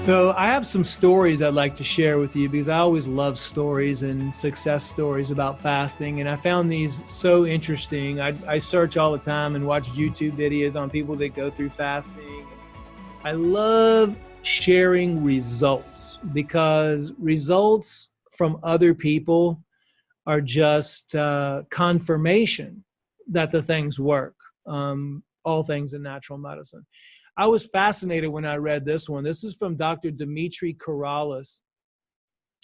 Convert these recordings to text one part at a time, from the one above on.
So I have some stories I'd like to share with you because I always love stories and success stories about fasting. And I found these so interesting. I search all the time and watch YouTube videos on people that go through fasting. I love sharing results because results from other people are just confirmation that the things work, all things in natural medicine. I was fascinated when I read this one. This is from Dr. Dimitri Corrales.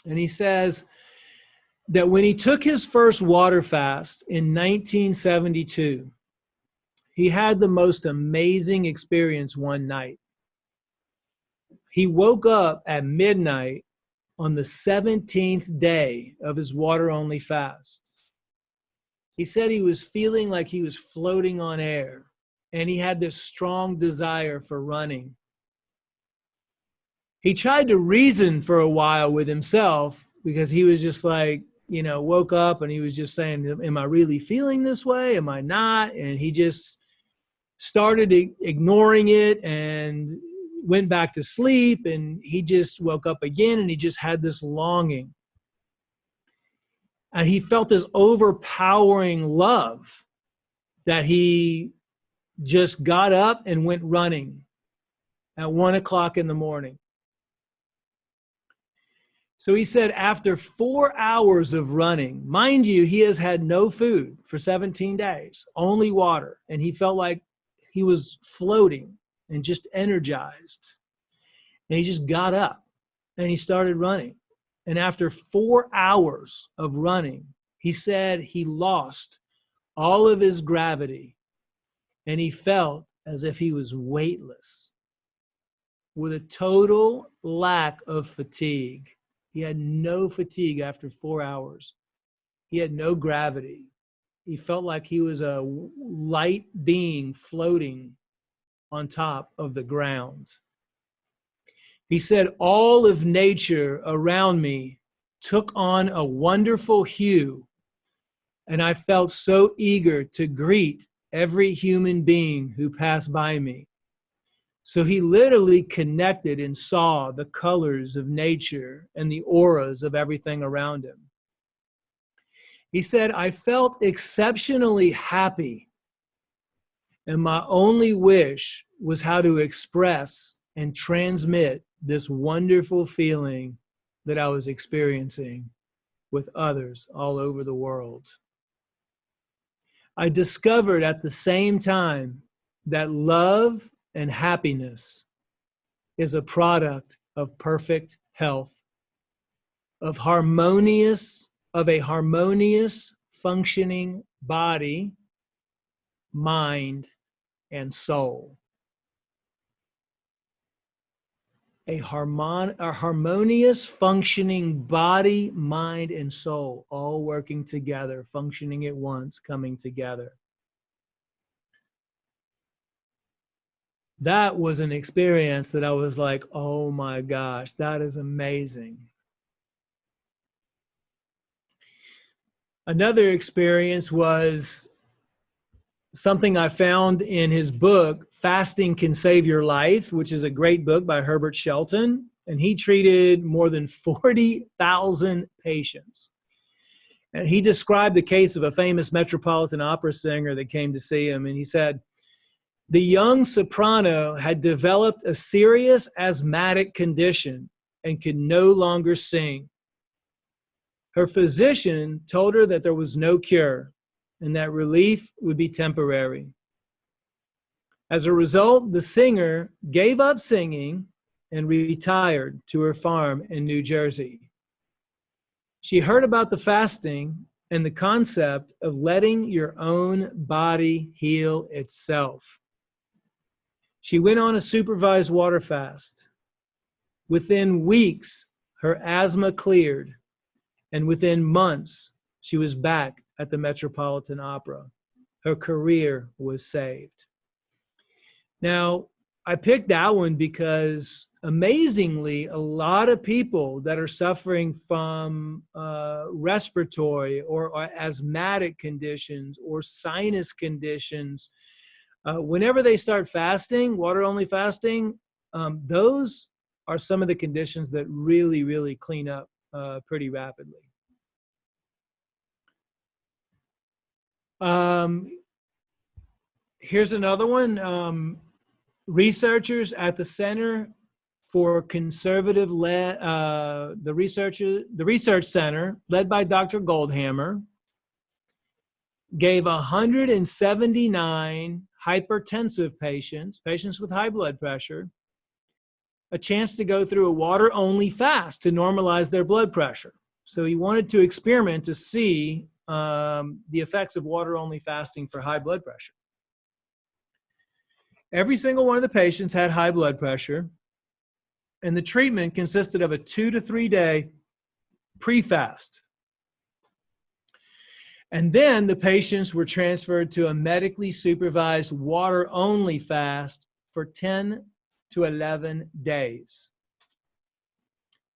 And he says that when he took his first water fast in 1972, he had the most amazing experience one night. He woke up at midnight on the 17th day of his water-only fast. He said he was feeling like he was floating on air, and he had this strong desire for running. He tried to reason for a while with himself because he was just like, woke up and he was just saying, am I really feeling this way? Am I not? And he just started ignoring it and went back to sleep, and he just woke up again and he just had this longing. And he felt this overpowering love that he just got up and went running at 1 o'clock in the morning. So he said after 4 hours of running, mind you, he has had no food for 17 days, only water. And he felt like he was floating and just energized. And he just got up and he started running. And after 4 hours of running, he said he lost all of his gravity and he felt as if he was weightless with a total lack of fatigue. He had no fatigue after 4 hours. He had no gravity. He felt like he was a light being floating on top of the ground. He said, all of nature around me took on a wonderful hue, and I felt so eager to greet every human being who passed by me. So he literally connected and saw the colors of nature and the auras of everything around him. He said, I felt exceptionally happy, and my only wish was how to express and transmit this wonderful feeling that I was experiencing with others all over the world. I discovered at the same time that love and happiness is a product of perfect health, of a harmonious functioning body, mind, and soul. A harmonious functioning body, mind, and soul, all working together, functioning at once, coming together. That was an experience that I was like, oh my gosh, that is amazing. Another experience was something I found in his book, Fasting Can Save Your Life, which is a great book by Herbert Shelton. And he treated more than 40,000 patients. And he described the case of a famous Metropolitan Opera singer that came to see him. And he said, the young soprano had developed a serious asthmatic condition and could no longer sing. Her physician told her that there was no cure and that relief would be temporary. As a result, the singer gave up singing and retired to her farm in New Jersey. She heard about the fasting and the concept of letting your own body heal itself. She went on a supervised water fast. Within weeks, her asthma cleared, and within months, she was back at the Metropolitan Opera. Her career was saved. Now, I picked that one because amazingly, a lot of people that are suffering from respiratory or asthmatic conditions or sinus conditions, whenever they start fasting, water-only fasting, those are some of the conditions that really, really clean up pretty rapidly. Here's another one. Researchers at the Center for Conservative, the Research Center, led by Dr. Goldhammer, gave 179 hypertensive patients with high blood pressure, a chance to go through a water-only fast to normalize their blood pressure. So he wanted to experiment to see the effects of water-only fasting for high blood pressure. Every single one of the patients had high blood pressure, and the treatment consisted of a 2 to 3 day pre-fast. And then the patients were transferred to a medically supervised water-only fast for 10 to 11 days,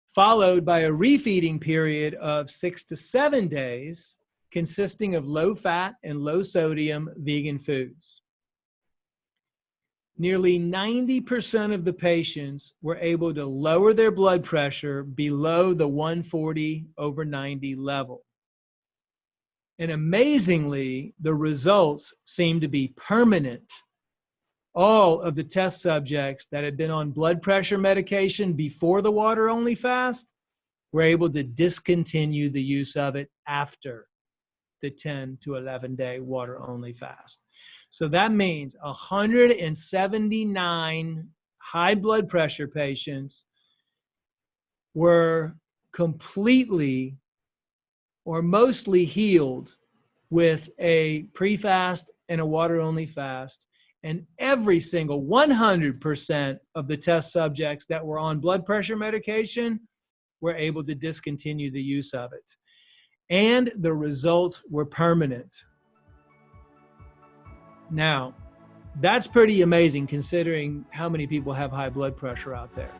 followed by a refeeding period of 6 to 7 days, consisting of low-fat and low-sodium vegan foods. Nearly 90% of the patients were able to lower their blood pressure below the 140/90 level. And amazingly, the results seemed to be permanent. All of the test subjects that had been on blood pressure medication before the water-only fast were able to discontinue the use of it after the 10 to 11 day water-only fast. So that means 179 high blood pressure patients were completely or mostly healed with a pre-fast and a water-only fast. And every single 100% of the test subjects that were on blood pressure medication were able to discontinue the use of it. And the results were permanent. Now, that's pretty amazing considering how many people have high blood pressure out there.